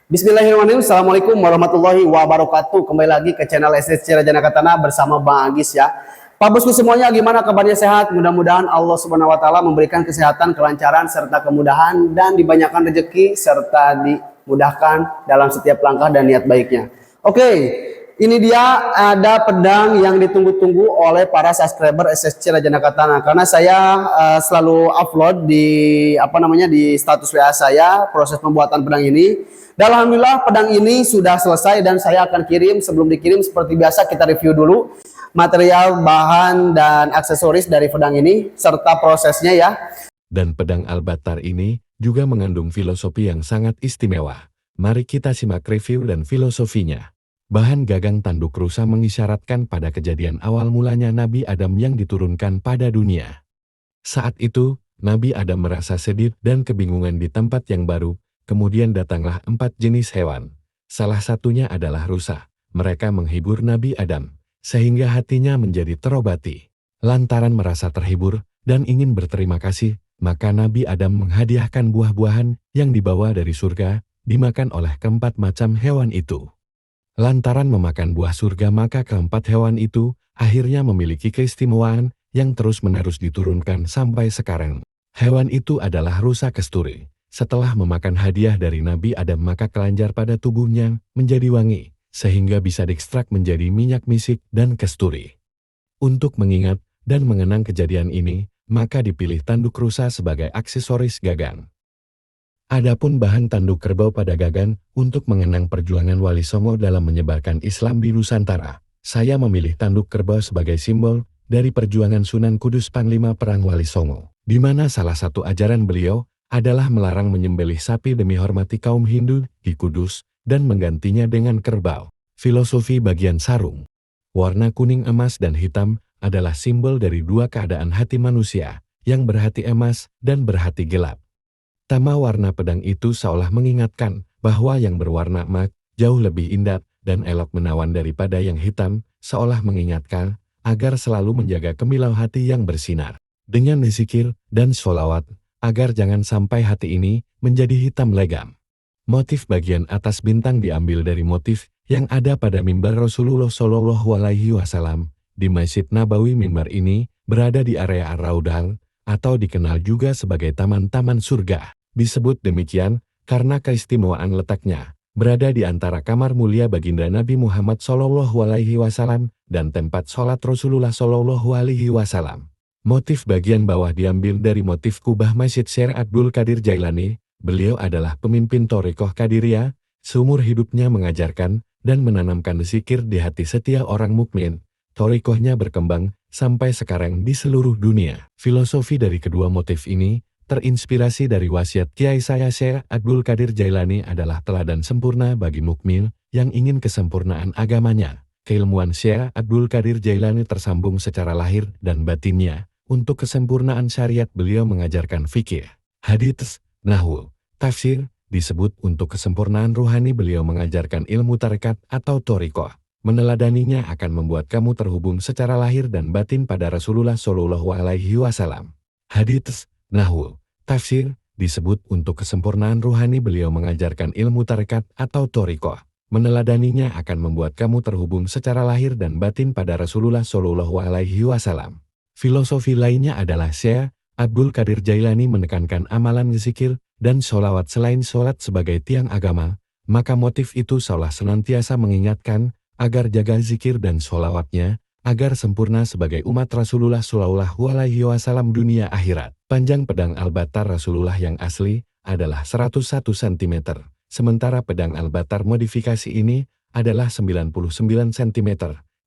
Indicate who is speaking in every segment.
Speaker 1: Bismillahirrahmanirrahim. Assalamualaikum warahmatullahi wabarakatuh. Kembali lagi ke channel SSC Raja Nakatana bersama Bang Agis ya. Pak bosku semuanya, gimana kabarnya, sehat? Mudah-mudahan Allah Subhanahu wa taala memberikan kesehatan, kelancaran serta kemudahan dan dibanyakan rezeki serta dimudahkan dalam setiap langkah dan niat baiknya. Oke, ini dia ada pedang yang ditunggu-tunggu oleh para subscriber SSC Raja Nakatana, karena saya selalu upload di di status WA saya proses pembuatan pedang ini. Dan alhamdulillah pedang ini sudah selesai dan saya akan kirim. Sebelum dikirim seperti biasa kita review dulu material, bahan, dan aksesoris dari pedang ini serta prosesnya ya.
Speaker 2: Dan pedang Al-Battar ini juga mengandung filosofi yang sangat istimewa. Mari kita simak review dan filosofinya. Bahan gagang tanduk rusa mengisyaratkan pada kejadian awal mulanya Nabi Adam yang diturunkan pada dunia. Saat itu, Nabi Adam merasa sedih dan kebingungan di tempat yang baru. Kemudian datanglah 4 jenis hewan. Salah satunya adalah rusa. Mereka menghibur Nabi Adam, sehingga hatinya menjadi terobati. Lantaran merasa terhibur dan ingin berterima kasih, maka Nabi Adam menghadiahkan buah-buahan yang dibawa dari surga, dimakan oleh keempat macam hewan itu. Lantaran memakan buah surga, maka keempat hewan itu akhirnya memiliki keistimewaan yang terus-menerus diturunkan sampai sekarang. Hewan itu adalah rusa kasturi. Setelah memakan hadiah dari Nabi Adam, maka kelenjar pada tubuhnya menjadi wangi, sehingga bisa diekstrak menjadi minyak misik dan kasturi. Untuk mengingat dan mengenang kejadian ini, maka dipilih tanduk rusa sebagai aksesoris gagang. Adapun bahan tanduk kerbau pada gagan untuk mengenang perjuangan Wali Songo dalam menyebarkan Islam di Nusantara. Saya memilih tanduk kerbau sebagai simbol dari perjuangan Sunan Kudus Panglima Perang Wali Songo, di mana salah satu ajaran beliau adalah melarang menyembelih sapi demi hormati kaum Hindu di Kudus dan menggantinya dengan kerbau. Filosofi bagian sarung. Warna kuning, emas, dan hitam adalah simbol dari dua keadaan hati manusia, yang berhati emas dan berhati gelap. Tema warna pedang itu seolah mengingatkan bahwa yang berwarna emas jauh lebih indah dan elok menawan daripada yang hitam, seolah mengingatkan agar selalu menjaga kemilau hati yang bersinar. Dengan zikir dan sholawat, agar jangan sampai hati ini menjadi hitam legam. Motif bagian atas bintang diambil dari motif yang ada pada mimbar Rasulullah Shallallahu Alaihi Wasallam. Di Masjid Nabawi, mimbar ini berada di area Ar-Raudhah atau dikenal juga sebagai taman-taman surga. Disebut demikian karena keistimewaan letaknya berada di antara kamar mulia baginda Nabi Muhammad Shallallahu Alaihi Wasallam dan tempat sholat Rasulullah Shallallahu Alaihi Wasallam. Motif bagian bawah diambil dari motif kubah Masjid Syekh Abdul Qadir Jailani. Beliau adalah pemimpin Thariqah Qadiriyah, seumur hidupnya mengajarkan dan menanamkan zikir di hati setiap orang mukmin. Thariqahnya berkembang sampai sekarang di seluruh dunia. Filosofi dari kedua motif ini terinspirasi dari wasiat Kiai saya Syekh Abdul Qadir Jailani adalah teladan sempurna bagi mukmin yang ingin kesempurnaan agamanya. Keilmuan Syekh Abdul Qadir Jailani tersambung secara lahir dan batinnya. Untuk kesempurnaan syariat beliau mengajarkan fikih, hadits, nahwu, tafsir. Disebut untuk kesempurnaan ruhani beliau mengajarkan ilmu tarekat atau thariqah. Meneladaninya akan membuat kamu terhubung secara lahir dan batin pada Rasulullah Shallallahu Alaihi Wasallam. Hadits, nahwu, tafsir. Disebut untuk kesempurnaan ruhani beliau mengajarkan ilmu tarekat atau thariqah. Meneladaninya akan membuat kamu terhubung secara lahir dan batin pada Rasulullah Shallallahu Alaihi Wasallam. Filosofi lainnya adalah Syekh Abdul Qadir Jailani menekankan amalan zikir dan sholawat selain sholat sebagai tiang agama, maka motif itu seolah senantiasa mengingatkan agar jaga zikir dan sholawatnya, agar sempurna sebagai umat Rasulullah Shallallahu Alaihi Wasallam dunia akhirat. Panjang pedang Al-Battar Rasulullah yang asli adalah 101 cm, sementara pedang Al-Battar modifikasi ini adalah 99 cm.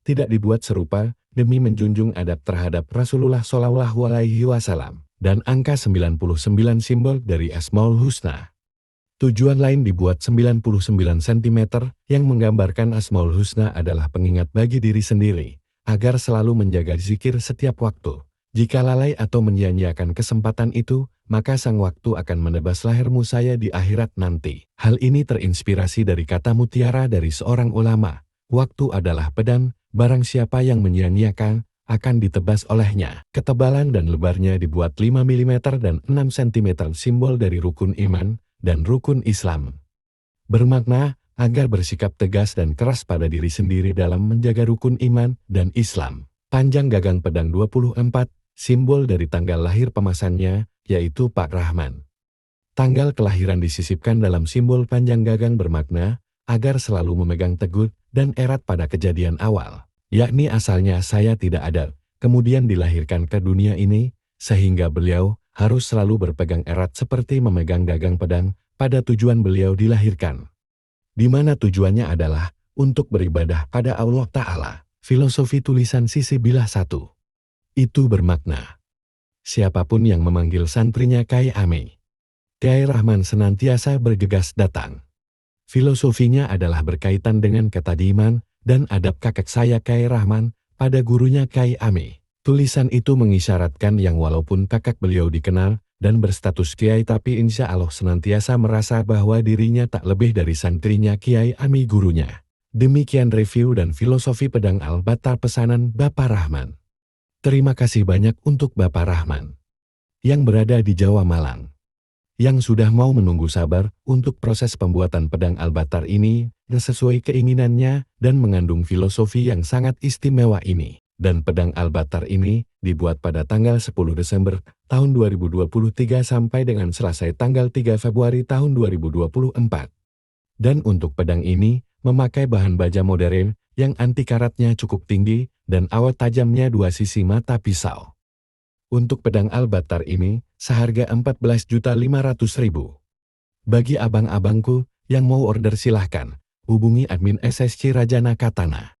Speaker 2: Tidak dibuat serupa demi menjunjung adab terhadap Rasulullah Shallallahu Alaihi Wasallam, dan angka 99 simbol dari Asmaul Husna. Tujuan lain dibuat 99 cm yang menggambarkan Asmaul Husna adalah pengingat bagi diri sendiri, agar selalu menjaga zikir setiap waktu. Jika lalai atau menyia-nyiakan kesempatan itu, maka sang waktu akan menebas lehermu saya di akhirat nanti. Hal ini terinspirasi dari kata mutiara dari seorang ulama, waktu adalah pedang, barang siapa yang menyia-nyiakan, akan ditebas olehnya. Ketebalan dan lebarnya dibuat 5 mm dan 6 cm simbol dari rukun iman dan rukun Islam. Bermakna agar bersikap tegas dan keras pada diri sendiri dalam menjaga rukun iman dan Islam. Panjang gagang pedang 24, simbol dari tanggal lahir pemesannya, yaitu Pak Rahman. Tanggal kelahiran disisipkan dalam simbol panjang gagang bermakna agar selalu memegang teguh dan erat pada kejadian awal, yakni asalnya saya tidak ada, kemudian dilahirkan ke dunia ini, sehingga beliau harus selalu berpegang erat seperti memegang gagang pedang pada tujuan beliau dilahirkan, di mana tujuannya adalah untuk beribadah pada Allah Ta'ala. Filosofi tulisan Sisi Bilah 1. Itu bermakna, siapapun yang memanggil santrinya Kyai Ame, Kyai Rahman senantiasa bergegas datang. Filosofinya adalah berkaitan dengan ketadiman dan adab kakek saya Kyai Rahman pada gurunya Kyai Ame. Tulisan itu mengisyaratkan yang walaupun kakak beliau dikenal dan berstatus kiai tapi insya Allah senantiasa merasa bahwa dirinya tak lebih dari santrinya Kyai Ame gurunya. Demikian review dan filosofi pedang Al-Battar pesanan Bapak Rahman. Terima kasih banyak untuk Bapak Rahman yang berada di Jawa Malang, yang sudah mau menunggu sabar untuk proses pembuatan pedang Al-Battar ini sesuai keinginannya dan mengandung filosofi yang sangat istimewa ini. Dan pedang Al-Battar ini dibuat pada tanggal 10 Desember tahun 2023 sampai dengan selesai tanggal 3 Februari tahun 2024. Dan untuk pedang ini memakai bahan baja modern yang anti karatnya cukup tinggi dan awet tajamnya dua sisi mata pisau. Untuk pedang Al-Battar ini seharga 14.500.000. Bagi abang-abangku yang mau order silahkan hubungi admin SSC Rajana Katana.